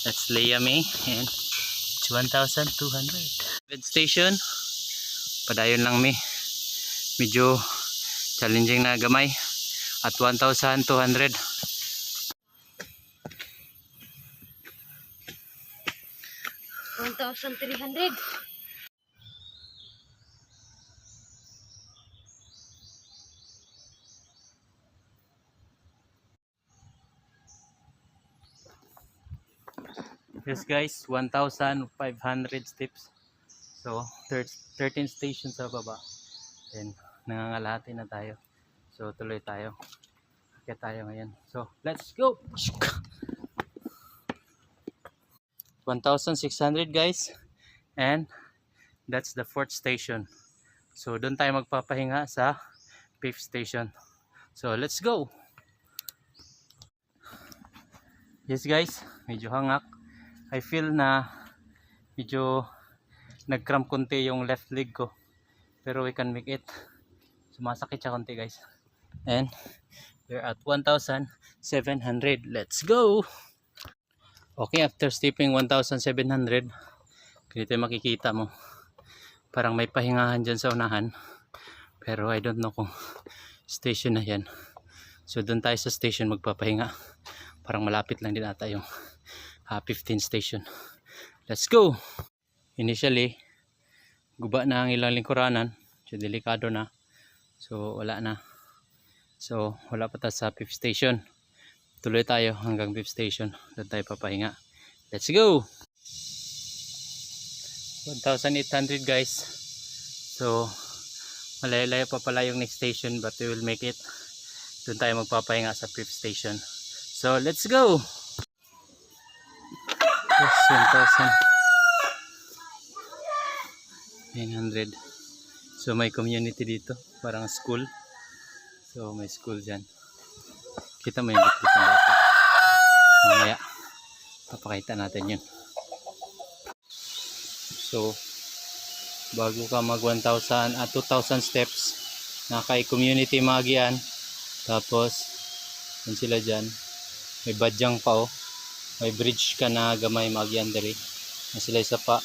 That's Layame and it's 1,200. Bed station. Padayon lang mi. Medyo challenging na gamay at 1,200. 1,300. Yes guys, 1,500 steps. So 13 stations sa baba. Then nangangalahati na tayo. So tuloy tayo. Kaya tayo ngayon. So let's go. 1,600 guys. And that's the 4th station. So doon tayo magpapahinga sa 5th station. So let's go. Yes guys, medyo hangak. I feel na medyo nag-cramp konti yung left leg ko. Pero we can make it. Sumasakit siya konti guys. And we're at 1,700. Let's go! Okay, after stepping 1,700, ganito yung makikita mo. Parang may pahingahan dyan sa unahan. Pero I don't know kung station na yan. So doon tayo sa station magpapahinga. Parang malapit lang din ata yung 15 station. Let's go! Initially, guba na ang ilang lingkuranan. So delikado na. So wala na. So wala pa tayo sa 5th station. Tuloy tayo hanggang 5th station. Doon tayo papahinga. Let's go! 1,800 guys. So malayo-layo pa pala yung next station, but we will make it. Doon tayo magpapahinga sa 5th station. So let's go! Yes, 1,900. So may community dito, parang school. So may school dyan. Kita mo yung bitbit ng bata. Mamaya papakita natin yun. So bago ka mag 2,000 steps, naka-community magian. Tapos yun sila dyan, may badyang pa oh. May bridge ka na gamay magian diri. Na sila isa pa.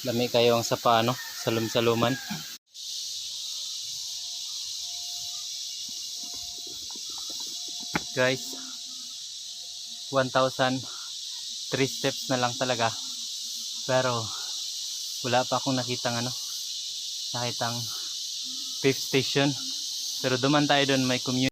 Lami kayo ang sapa ano, salum-saluman. Guys, 1,003 steps na lang talaga. Pero wala pa akong nakitang 5th station. Pero duman tayo doon, may community.